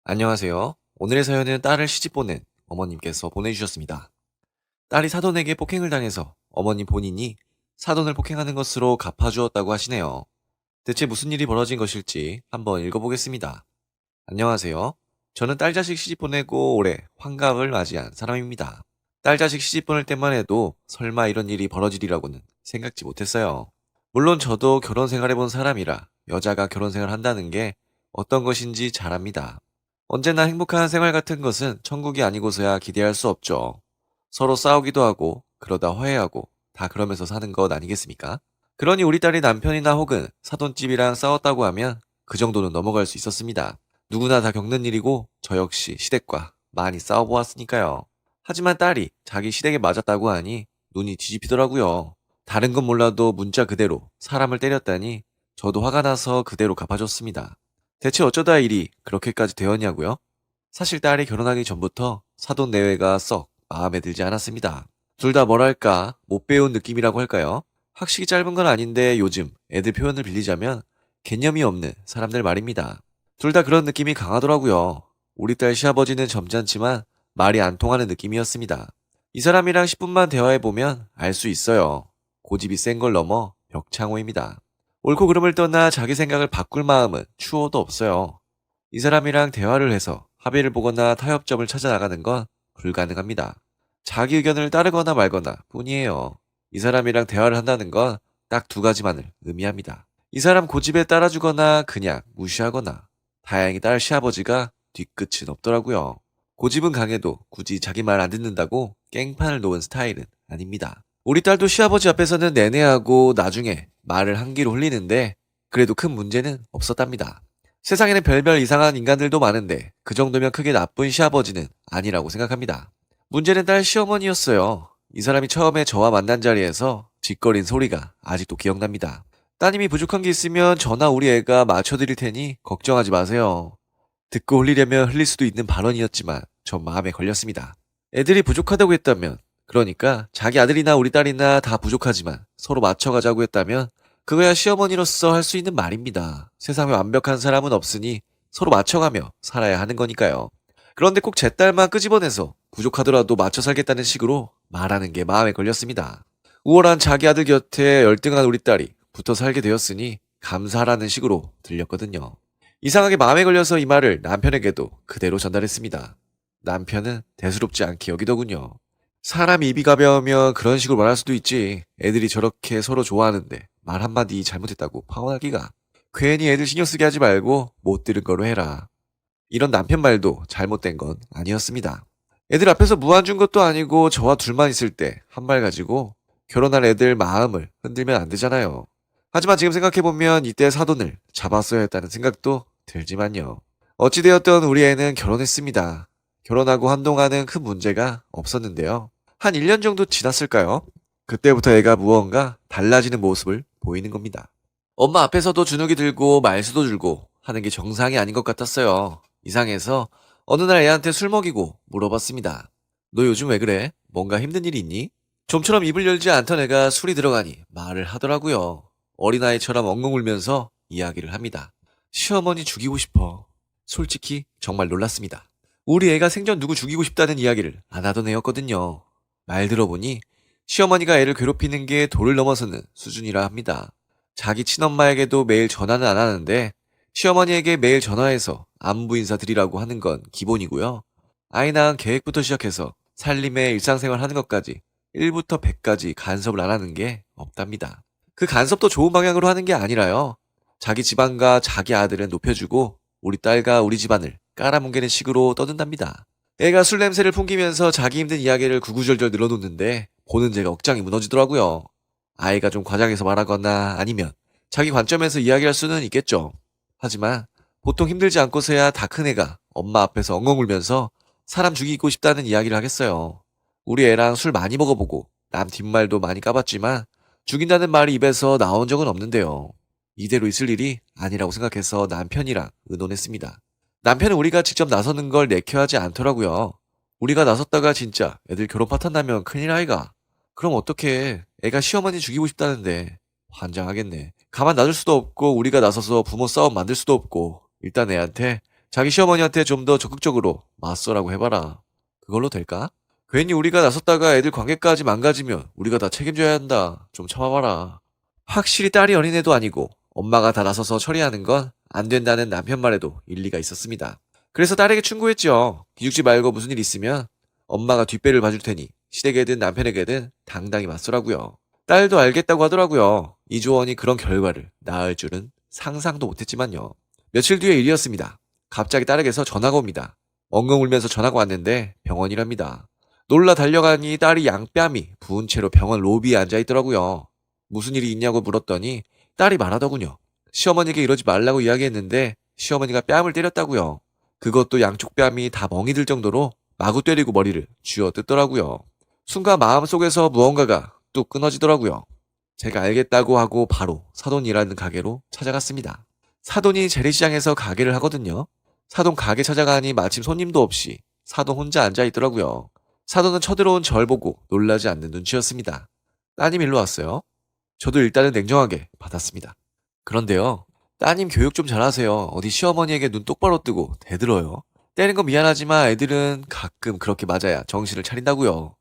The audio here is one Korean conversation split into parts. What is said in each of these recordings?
안녕하세요. 오늘의 사연은 딸을 시집 보낸 어머님께서 보내주셨습니다. 딸이 사돈에게 폭행을 당해서 어머님 본인이 사돈을 폭행하는 것으로 갚아주었다고 하시네요. 대체 무슨 일이 벌어진 것일지 한번 읽어보겠습니다. 안녕하세요. 저는 딸 자식 시집 보내고 올해 환갑을 맞이한 사람입니다. 딸 자식 시집 보낼 때만 해도 설마 이런 일이 벌어지리라고는 생각지 못했어요. 물론 저도 결혼 생활해본 사람이라 여자가 결혼 생활 한다는 게 어떤 것인지 잘 압니다. 언제나 행복한 생활 같은 것은 천국이 아니고서야 기대할 수 없죠. 서로 싸우기도 하고 그러다 화해하고 다 그러면서 사는 것 아니겠습니까? 그러니 우리 딸이 남편이나 혹은 사돈집이랑 싸웠다고 하면 그 정도는 넘어갈 수 있었습니다. 누구나 다 겪는 일이고 저 역시 시댁과 많이 싸워보았으니까요. 하지만 딸이 자기 시댁에 맞았다고 하니 눈이 뒤집히더라고요. 다른 건 몰라도 문자 그대로 사람을 때렸다니 저도 화가 나서 그대로 갚아줬습니다. 대체 어쩌다 일이 그렇게까지 되었냐고요? 사실 딸이 결혼하기 전부터 사돈 내외가 썩 마음에 들지 않았습니다. 둘 다 뭐랄까 못 배운 느낌이라고 할까요? 학식이 짧은 건 아닌데 요즘 애들 표현을 빌리자면 개념이 없는 사람들 말입니다. 둘 다 그런 느낌이 강하더라고요. 우리 딸 시아버지는 점잖지만 말이 안 통하는 느낌이었습니다. 이 사람이랑 10분만 대화해보면 알 수 있어요. 고집이 센 걸 넘어 벽창호입니다. 옳고 그름을 떠나 자기 생각을 바꿀 마음은 추호도 없어요. 이 사람이랑 대화를 해서 합의를 보거나 타협점을 찾아 나가는 건 불가능합니다. 자기 의견을 따르거나 말거나 뿐이에요. 이 사람이랑 대화를 한다는 건 딱 두 가지만을 의미합니다. 이 사람 고집에 따라주거나 그냥 무시하거나. 다행히 딸 시아버지가 뒤끝은 없더라고요. 고집은 강해도 굳이 자기 말 안 듣는다고 깽판을 놓은 스타일은 아닙니다. 우리 딸도 시아버지 앞에서는 내내하고 나중에 말을 한 귀로 흘리는데 그래도 큰 문제는 없었답니다. 세상에는 별별 이상한 인간들도 많은데 그 정도면 크게 나쁜 시아버지는 아니라고 생각합니다. 문제는 딸 시어머니였어요. 이 사람이 처음에 저와 만난 자리에서 짓거린 소리가 아직도 기억납니다. 따님이 부족한 게 있으면 저나 우리 애가 맞춰드릴 테니 걱정하지 마세요. 듣고 흘리려면 흘릴 수도 있는 발언이었지만 전 마음에 걸렸습니다. 애들이 부족하다고 했다면, 그러니까 자기 아들이나 우리 딸이나 다 부족하지만 서로 맞춰가자고 했다면 그거야 시어머니로서 할 수 있는 말입니다. 세상에 완벽한 사람은 없으니 서로 맞춰가며 살아야 하는 거니까요. 그런데 꼭 제 딸만 끄집어내서 부족하더라도 맞춰 살겠다는 식으로 말하는 게 마음에 걸렸습니다. 우월한 자기 아들 곁에 열등한 우리 딸이 붙어 살게 되었으니 감사하라는 식으로 들렸거든요. 이상하게 마음에 걸려서 이 말을 남편에게도 그대로 전달했습니다. 남편은 대수롭지 않게 여기더군요. 사람이 입이 가벼우면 그런 식으로 말할 수도 있지. 애들이 저렇게 서로 좋아하는데 말 한마디 잘못했다고 파혼하기가. 괜히 애들 신경 쓰게 하지 말고 못 들은 거로 해라. 이런 남편 말도 잘못된 건 아니었습니다. 애들 앞에서 무안 준 것도 아니고 저와 둘만 있을 때 한 말 가지고 결혼할 애들 마음을 흔들면 안 되잖아요. 하지만 지금 생각해보면 이때 사돈을 잡았어야 했다는 생각도 들지만요. 어찌되었던 우리 애는 결혼했습니다. 결혼하고 한동안은 큰 문제가 없었는데요. 한 1년 정도 지났을까요? 그때부터 애가 무언가 달라지는 모습을 보이는 겁니다. 엄마 앞에서도 주눅이 들고 말수도 줄고 하는 게 정상이 아닌 것 같았어요. 이상해서 어느 날 애한테 술 먹이고 물어봤습니다. 너 요즘 왜 그래? 뭔가 힘든 일이 있니? 좀처럼 입을 열지 않던 애가 술이 들어가니 말을 하더라고요. 어린아이처럼 엉엉 울면서 이야기를 합니다. 시어머니 죽이고 싶어. 솔직히 정말 놀랐습니다. 우리 애가 생전 누구 죽이고 싶다는 이야기를 안 하던 애였거든요. 말 들어보니 시어머니가 애를 괴롭히는 게 도를 넘어서는 수준이라 합니다. 자기 친엄마에게도 매일 전화는 안 하는데 시어머니에게 매일 전화해서 안부 인사 드리라고 하는 건 기본이고요. 아이 낳은 계획부터 시작해서 살림에 일상생활 하는 것까지 1부터 100까지 간섭을 안 하는 게 없답니다. 그 간섭도 좋은 방향으로 하는 게 아니라요. 자기 집안과 자기 아들은 높여주고 우리 딸과 우리 집안을 깔아뭉개는 식으로 떠든답니다. 애가 술 냄새를 풍기면서 자기 힘든 이야기를 구구절절 늘어놓는데 보는 제가 억장이 무너지더라고요. 아이가 좀 과장해서 말하거나 아니면 자기 관점에서 이야기할 수는 있겠죠. 하지만 보통 힘들지 않고서야 다 큰 애가 엄마 앞에서 엉엉 울면서 사람 죽이고 싶다는 이야기를 하겠어요. 우리 애랑 술 많이 먹어보고 남 뒷말도 많이 까봤지만 죽인다는 말이 입에서 나온 적은 없는데요. 이대로 있을 일이 아니라고 생각해서 남편이랑 의논했습니다. 남편은 우리가 직접 나서는 걸 내켜하지 않더라고요. 우리가 나섰다가 진짜 애들 결혼 파탄 나면 큰일 아이가. 그럼 어떡해. 애가 시어머니 죽이고 싶다는데. 환장하겠네. 가만 놔둘 수도 없고 우리가 나서서 부모 싸움 만들 수도 없고 일단 애한테 자기 시어머니한테 좀 더 적극적으로 맞서라고 해봐라. 그걸로 될까? 괜히 우리가 나섰다가 애들 관계까지 망가지면 우리가 다 책임져야 한다. 좀 참아봐라. 확실히 딸이 어린애도 아니고 엄마가 다 나서서 처리하는 건 안 된다는 남편 말에도 일리가 있었습니다. 그래서 딸에게 충고했죠. 기죽지 말고 무슨 일 있으면 엄마가 뒷배를 봐줄 테니 시댁에든 남편에게든 당당히 맞서라고요. 딸도 알겠다고 하더라고요. 이조원이 그런 결과를 낳을 줄은 상상도 못했지만요. 며칠 뒤의 일이었습니다. 갑자기 딸에게서 전화가 옵니다. 엉엉 울면서 전화가 왔는데 병원이랍니다. 놀라 달려가니 딸이 양뺨이 부은 채로 병원 로비에 앉아있더라고요. 무슨 일이 있냐고 물었더니 딸이 말하더군요. 시어머니에게 이러지 말라고 이야기했는데 시어머니가 뺨을 때렸다고요. 그것도 양쪽 뺨이 다 멍이 들 정도로 마구 때리고 머리를 쥐어 뜯더라고요. 순간 마음속에서 무언가가 뚝 끊어지더라고요. 제가 알겠다고 하고 바로 사돈이라는 가게로 찾아갔습니다. 사돈이 재래시장에서 가게를 하거든요. 사돈 가게 찾아가니 마침 손님도 없이 사돈 혼자 앉아있더라고요. 사돈은 쳐들어온 절 보고 놀라지 않는 눈치였습니다. 따님 일로 왔어요? 저도 일단은 냉정하게 받았습니다. 그런데요, 따님 교육 좀 잘하세요. 어디 시어머니에게 눈 똑바로 뜨고 대들어요. 때린 건 미안하지만 애들은 가끔 그렇게 맞아야 정신을 차린다고요.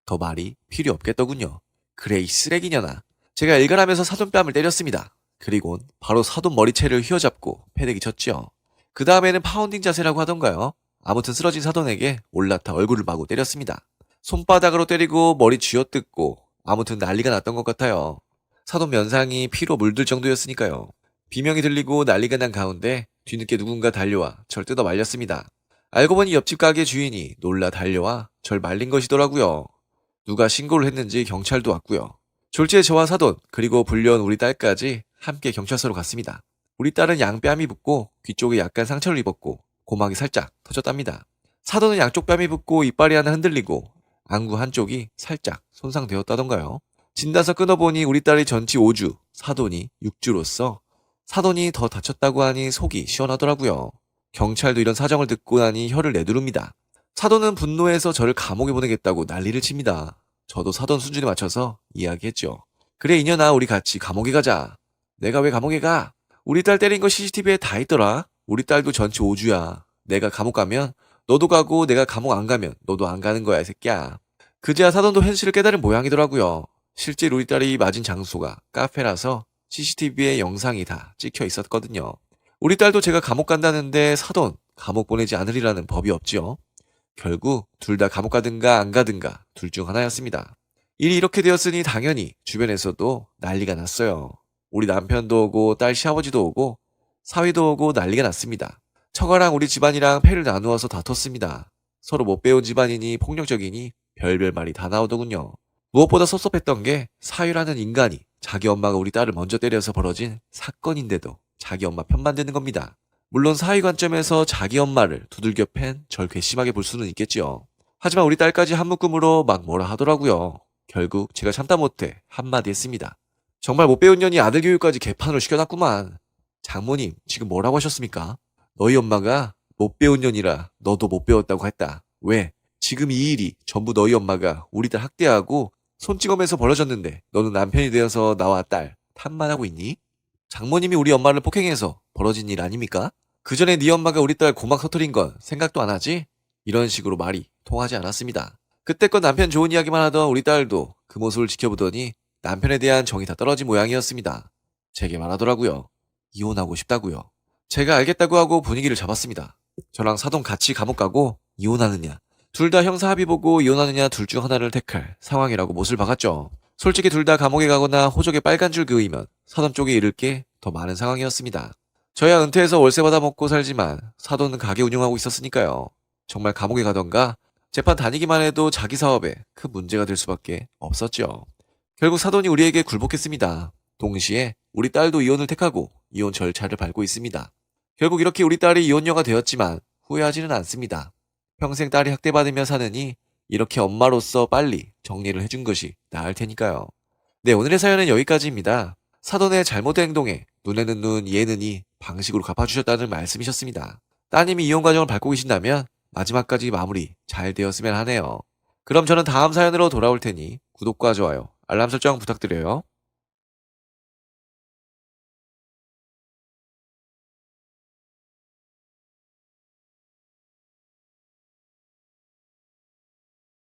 더 말이 필요 없겠더군요. 그래 이 쓰레기년아. 제가 일갈하면서 사돈 뺨을 때렸습니다. 그리곤 바로 사돈 머리채를 휘어잡고 패대기 쳤지요. 그 다음에는 파운딩 자세라고 하던가요. 아무튼 쓰러진 사돈에게 올라타 얼굴을 마구 때렸습니다. 손바닥으로 때리고 머리 쥐어뜯고 아무튼 난리가 났던 것 같아요. 사돈 면상이 피로 물들 정도였으니까요. 비명이 들리고 난리가 난 가운데 뒤늦게 누군가 달려와 절 뜯어 말렸습니다. 알고 보니 옆집 가게 주인이 놀라 달려와 절 말린 것이더라고요. 누가 신고를 했는지 경찰도 왔고요. 졸지에 저와 사돈 그리고 불려온 우리 딸까지 함께 경찰서로 갔습니다. 우리 딸은 양뺨이 붓고 귀 쪽에 약간 상처를 입었고 고막이 살짝 터졌답니다. 사돈은 양쪽 뺨이 붓고 이빨이 하나 흔들리고 안구 한쪽이 살짝 손상되었다던가요. 진단서 끊어보니 우리 딸이 전치 5주, 사돈이 6주로서 사돈이 더 다쳤다고 하니 속이 시원하더라고요. 경찰도 이런 사정을 듣고 나니 혀를 내두릅니다. 사돈은 분노해서 저를 감옥에 보내겠다고 난리를 칩니다. 저도 사돈 수준에 맞춰서 이야기했죠. 그래 이년아 우리 같이 감옥에 가자. 내가 왜 감옥에 가? 우리 딸 때린 거 CCTV에 다 있더라. 우리 딸도 전치 5주야. 내가 감옥 가면 너도 가고 내가 감옥 안 가면 너도 안 가는 거야 이 새끼야. 그제야 사돈도 현실을 깨달은 모양이더라고요. 실제 우리 딸이 맞은 장소가 카페라서 CCTV에 영상이 다 찍혀 있었거든요. 우리 딸도 제가 감옥 간다는데 사돈 감옥 보내지 않으리라는 법이 없지요. 결국 둘 다 감옥 가든가 안 가든가 둘 중 하나였습니다. 일이 이렇게 되었으니 당연히 주변에서도 난리가 났어요. 우리 남편도 오고 딸 시아버지도 오고 사위도 오고 난리가 났습니다. 처가랑 우리 집안이랑 패를 나누어서 다퉜습니다. 서로 못 배운 집안이니 폭력적이니 별별 말이 다 나오더군요. 무엇보다 섭섭했던 게 사위라는 인간이 자기 엄마가 우리 딸을 먼저 때려서 벌어진 사건인데도 자기 엄마 편만 드는 겁니다. 물론 사위 관점에서 자기 엄마를 두들겨 팬 절 괘씸하게 볼 수는 있겠지요. 하지만 우리 딸까지 한 묶음으로 막 뭐라 하더라고요. 결국 제가 참다 못해 한마디 했습니다. 정말 못 배운 년이 아들 교육까지 개판으로 시켜놨구만. 장모님 지금 뭐라고 하셨습니까? 너희 엄마가 못 배운 년이라 너도 못 배웠다고 했다. 왜? 지금 이 일이 전부 너희 엄마가 우리 딸 학대하고 손찌검에서 벌어졌는데 너는 남편이 되어서 나와 딸 탓만 하고 있니? 장모님이 우리 엄마를 폭행해서 벌어진 일 아닙니까? 그 전에 네 엄마가 우리 딸 고막 터뜨린 건 생각도 안 하지? 이런 식으로 말이 통하지 않았습니다. 그때껏 남편 좋은 이야기만 하던 우리 딸도 그 모습을 지켜보더니 남편에 대한 정이 다 떨어진 모양이었습니다. 제게 말하더라고요. 이혼하고 싶다고요. 제가 알겠다고 하고 분위기를 잡았습니다. 저랑 사돈 같이 감옥 가고 이혼하느냐 둘 다 형사 합의 보고 이혼하느냐 둘 중 하나를 택할 상황이라고 못을 박았죠. 솔직히 둘 다 감옥에 가거나 호적에 빨간 줄 그으면 사돈 쪽에 잃을 게 더 많은 상황이었습니다. 저야 은퇴해서 월세 받아 먹고 살지만 사돈은 가게 운영하고 있었으니까요. 정말 감옥에 가던가 재판 다니기만 해도 자기 사업에 큰 문제가 될 수밖에 없었죠. 결국 사돈이 우리에게 굴복했습니다. 동시에 우리 딸도 이혼을 택하고 이혼 절차를 밟고 있습니다. 결국 이렇게 우리 딸이 이혼녀가 되었지만 후회하지는 않습니다. 평생 딸이 학대받으며 사느니 이렇게 엄마로서 빨리 정리를 해준 것이 나을 테니까요. 네, 오늘의 사연은 여기까지입니다. 사돈의 잘못된 행동에 눈에는 눈, 이에는 이 방식으로 갚아주셨다는 말씀이셨습니다. 따님이 이혼 과정을 밟고 계신다면 마지막까지 마무리 잘 되었으면 하네요. 그럼 저는 다음 사연으로 돌아올 테니 구독과 좋아요, 알람 설정 부탁드려요.